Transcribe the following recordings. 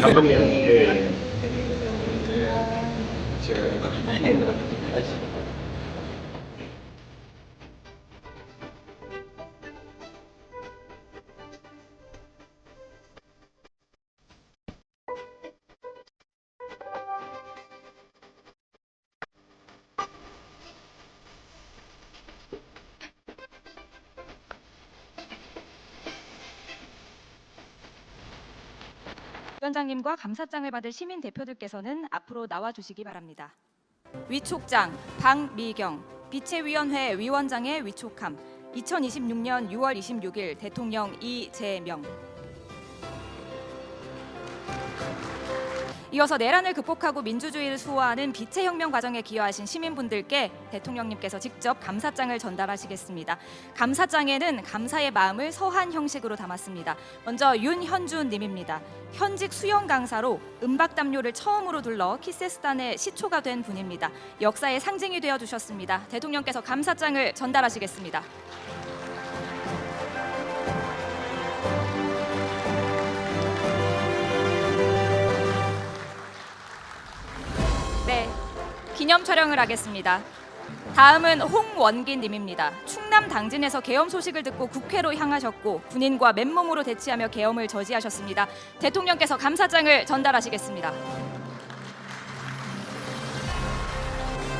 감독님. 예. 위원장님과 감사장을 받을 시민 대표들께서는 앞으로 나와 주시기 바랍니다. 위촉장 박미경 비체위원회 위원장의 위촉함 2026년 6월 26일 대통령 이재명. 이어서 내란을 극복하고 민주주의를 수호하는 빛의 혁명 과정에 기여하신 시민분들께 대통령님께서 직접 감사장을 전달하시겠습니다. 감사장에는 감사의 마음을 서한 형식으로 담았습니다. 먼저 윤현준 님입니다. 현직 수영 강사로 음박 담요를 처음으로 둘러 키세스단의 시초가 된 분입니다. 역사의 상징이 되어 주셨습니다. 대통령께서 감사장을 전달하시겠습니다. 네, 기념 촬영을 하겠습니다. 다음은 홍원긴 님입니다. 충남 당진에서 계엄 소식을 듣고 국회로 향하셨고 군인과 맨몸으로 대치하며 계엄을 저지하셨습니다. 대통령께서 감사장을 전달하시겠습니다.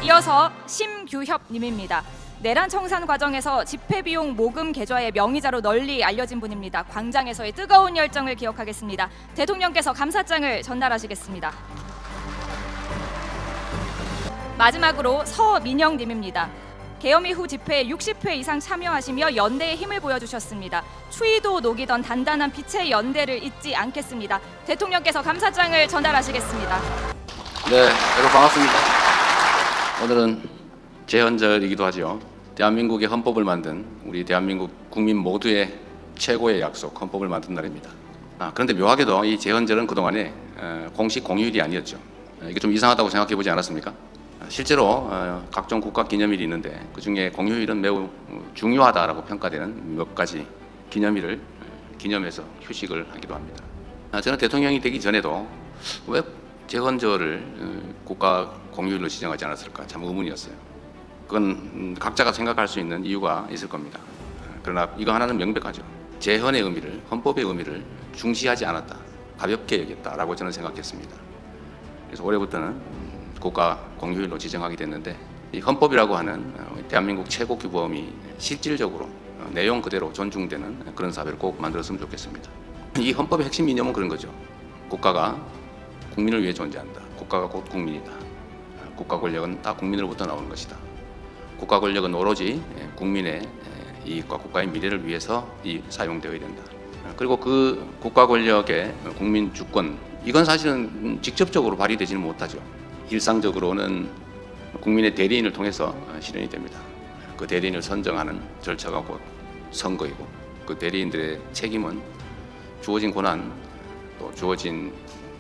이어서 심규협 님입니다. 내란 청산 과정에서 집회 비용 모금 계좌의 명의자로 널리 알려진 분입니다. 광장에서의 뜨거운 열정을 기억하겠습니다. 대통령께서 감사장을 전달하시겠습니다. 마지막으로 서민영 님입니다. 계엄 이후 집회에 60회 이상 참여하시며 연대의 힘을 보여주셨습니다. 추위도 녹이던 단단한 빛의 연대를 잊지 않겠습니다. 대통령께서 감사장을 전달하시겠습니다. 네, 여러분 반갑습니다. 오늘은 제헌절이기도 하죠. 대한민국의 헌법을 만든 우리 대한민국 국민 모두의 최고의 약속, 헌법을 만든 날입니다. 그런데 묘하게도 이 제헌절은 그동안에 공식 공휴일이 아니었죠. 이게 좀 이상하다고 생각해 보지 않았습니까? 실제로 각종 국가 기념일이 있는데 그중에 공휴일은 매우 중요하다라고 평가되는 몇 가지 기념일을 기념해서 휴식을 하기도 합니다. 저는 대통령이 되기 전에도 왜 제헌절을 국가 공휴일로 지정하지 않았을까 참 의문이었어요. 그건 각자가 생각할 수 있는 이유가 있을 겁니다. 그러나 이거 하나는 명백하죠. 제헌의 의미를, 헌법의 의미를 중시하지 않았다, 가볍게 여겼다라고 저는 생각했습니다. 그래서 올해부터는 국가 공휴일로 지정하게 됐는데 이 헌법이라고 하는 대한민국 최고 규범이 실질적으로 내용 그대로 존중되는 그런 사회를 꼭 만들었으면 좋겠습니다. 이 헌법의 핵심 이념은 그런 거죠. 국가가 국민을 위해 존재한다. 국가가 곧 국민이다. 국가 권력은 다 국민으로부터 나오는 것이다. 국가 권력은 오로지 국민의 이익과 국가의 미래를 위해서 사용되어야 된다. 그리고 그 국가 권력의 국민 주권, 이건 사실은 직접적으로 발휘되지는 못하죠. 일상적으로는 국민의 대리인을 통해서 실현이 됩니다. 그 대리인을 선정하는 절차가 곧 선거이고 그 대리인들의 책임은 주어진 권한 또 주어진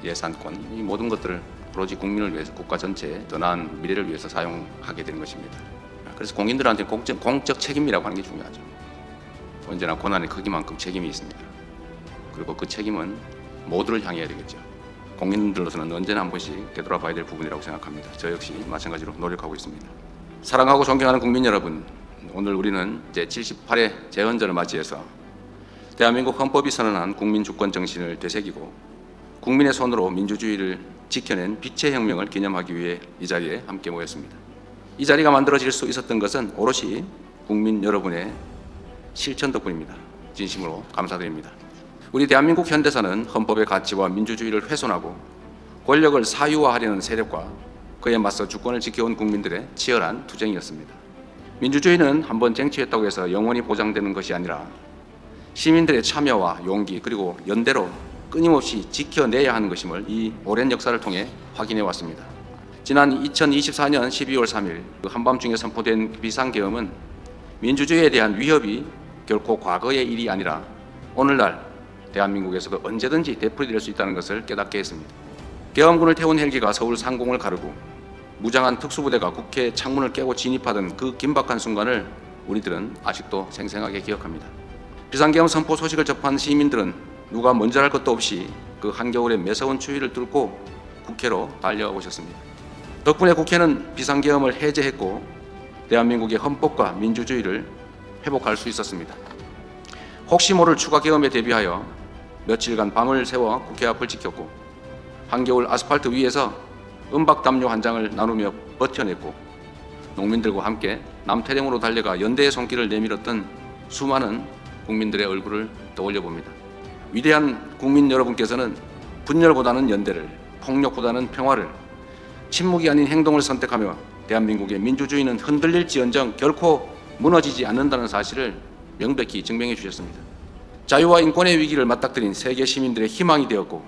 예산권 이 모든 것들을 오로지 국민을 위해서 국가 전체의 더 나은 미래를 위해서 사용하게 되는 것입니다. 그래서 공인들한테 공적 책임이라고 하는 게 중요하죠. 언제나 권한의 크기만큼 책임이 있습니다. 그리고 그 책임은 모두를 향해야 되겠죠. 공인들로서는 언제나 한 번씩 되돌아봐야 될 부분이라고 생각합니다. 저 역시 마찬가지로 노력하고 있습니다. 사랑하고 존경하는 국민 여러분, 오늘 우리는 제78회 제헌절을 맞이해서 대한민국 헌법이 선언한 국민주권 정신을 되새기고 국민의 손으로 민주주의를 지켜낸 빛의 혁명을 기념하기 위해 이 자리에 함께 모였습니다. 이 자리가 만들어질 수 있었던 것은 오롯이 국민 여러분의 실천 덕분입니다. 진심으로 감사드립니다. 우리 대한민국 현대사는 헌법의 가치와 민주주의를 훼손하고 권력을 사유화하려는 세력과 그에 맞서 주권을 지켜온 국민들의 치열한 투쟁이었습니다. 민주주의는 한번 쟁취했다고 해서 영원히 보장되는 것이 아니라 시민들의 참여와 용기 그리고 연대로 끊임없이 지켜내야 하는 것임을 이 오랜 역사를 통해 확인해 왔습니다. 지난 2024년 12월 3일 그 한밤중에 선포된 비상계엄은 민주주의에 대한 위협이 결코 과거의 일이 아니라 오늘날 대한민국에서도 언제든지 되풀이될 수 있다는 것을 깨닫게 했습니다. 계엄군을 태운 헬기가 서울 상공을 가르고 무장한 특수부대가 국회 창문을 깨고 진입하던 그 긴박한 순간을 우리들은 아직도 생생하게 기억합니다. 비상계엄 선포 소식을 접한 시민들은 누가 먼저 할 것도 없이 그 한겨울의 매서운 추위를 뚫고 국회로 달려오셨습니다. 덕분에 국회는 비상계엄을 해제했고 대한민국의 헌법과 민주주의를 회복할 수 있었습니다. 혹시 모를 추가 계엄에 대비하여 며칠간 밤을 새워 국회 앞을 지켰고 한겨울 아스팔트 위에서 은박담요 한 장을 나누며 버텨냈고 농민들과 함께 남태령으로 달려가 연대의 손길을 내밀었던 수많은 국민들의 얼굴을 떠올려 봅니다. 위대한 국민 여러분께서는 분열보다는 연대를, 폭력보다는 평화를, 침묵이 아닌 행동을 선택하며 대한민국의 민주주의는 흔들릴지언정 결코 무너지지 않는다는 사실을 명백히 증명해 주셨습니다. 자유와 인권의 위기를 맞닥뜨린 세계 시민들의 희망이 되었고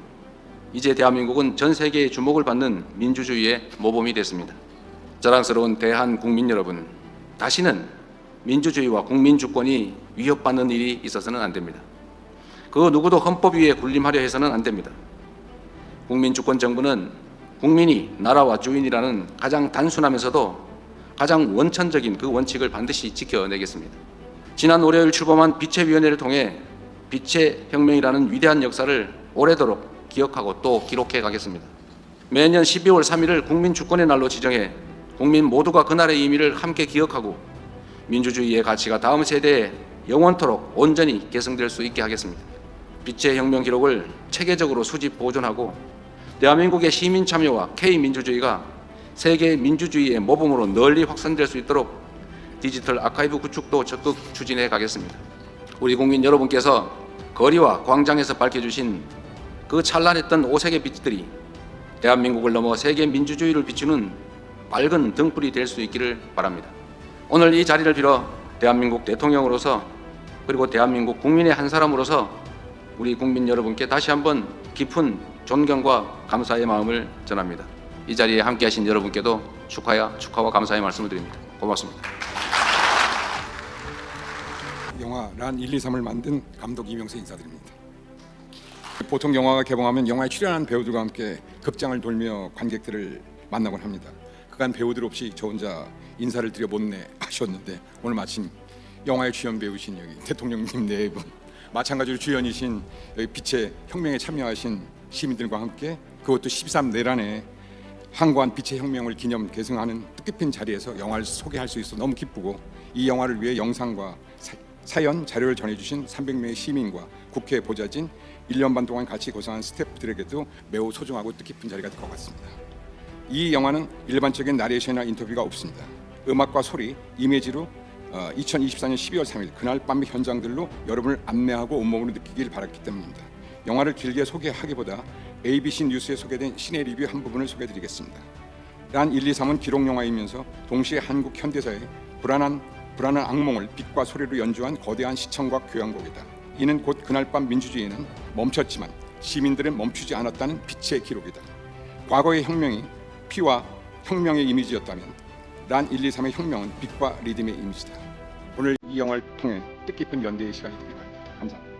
이제 대한민국은 전 세계의 주목을 받는 민주주의의 모범이 됐습니다. 자랑스러운 대한 국민 여러분, 다시는 민주주의와 국민주권이 위협받는 일이 있어서는 안 됩니다. 그 누구도 헌법 위에 군림하려 해서는 안 됩니다. 국민주권 정부는 국민이 나라와 주인이라는 가장 단순하면서도 가장 원천적인 그 원칙을 반드시 지켜내겠습니다. 지난 월요일 출범한 빛의위원회를 통해 빛의 혁명이라는 위대한 역사를 오래도록 기억하고 또 기록해 가겠습니다. 매년 12월 3일을 국민주권의 날로 지정해 국민 모두가 그날의 의미를 함께 기억하고 민주주의의 가치가 다음 세대에 영원토록 온전히 계승될 수 있게 하겠습니다. 빛의 혁명 기록을 체계적으로 수집 보존하고 대한민국의 시민 참여와 K민주주의가 세계 민주주의의 모범으로 널리 확산될 수 있도록 디지털 아카이브 구축도 적극 추진해 가겠습니다. 우리 국민 여러분께서 거리와 광장에서 밝혀주신 그 찬란했던 오색의 빛들이 대한민국을 넘어 세계 민주주의를 비추는 밝은 등불이 될 수 있기를 바랍니다. 오늘 이 자리를 빌어 대한민국 대통령으로서 그리고 대한민국 국민의 한 사람으로서 우리 국민 여러분께 다시 한번 깊은 존경과 감사의 마음을 전합니다. 이 자리에 함께하신 여러분께도 축하와 감사의 말씀을 드립니다. 고맙습니다. 영화 란 123을 만든 감독 이명세 인사드립니다. 보통 영화가 개봉하면 영화에 출연한 배우들과 함께 극장을 돌며 관객들을 만나곤 합니다. 그간 배우들 없이 저 혼자 인사를 드려 못내 하셨는데 오늘 마침 영화의 주연 배우신 여기 대통령님 네 분, 마찬가지로 주연이신 여기 빛의 혁명에 참여하신 시민들과 함께 그것도 13 내란에 항거한 빛의 혁명을 기념 계승하는 뜻깊은 자리에서 영화를 소개할 수 있어 너무 기쁘고 이 영화를 위해 영상과 사연, 자료를 전해주신 300명의 시민과 국회 보좌진 1년 반 동안 같이 고생한 스태프들에게도 매우 소중하고 뜻깊은 자리가 될 것 같습니다. 이 영화는 일반적인 나레이션이나 인터뷰가 없습니다. 음악과 소리, 이미지로 2024년 12월 3일 그날 밤의 현장들로 여러분을 안내하고 온몸으로 느끼길 바랐기 때문입니다. 영화를 길게 소개하기보다 ABC 뉴스에 소개된 시내 리뷰 한 부분을 소개해드리겠습니다. 란 123은 기록 영화이면서 동시에 한국 현대사의 불안한 악몽을 빛과 소리로 연주한 거대한 시청과 교향곡이다. 이는 곧 그날 밤 민주주의는 멈췄지만 시민들은 멈추지 않았다는 빛의 기록이다. 과거의 혁명이 피와 혁명의 이미지였다면 란 123의 혁명은 빛과 리듬의 이미지다. 오늘 이 영화를 통해 뜻깊은 연대의 시간이 되길 바랍니다. 감사합니다.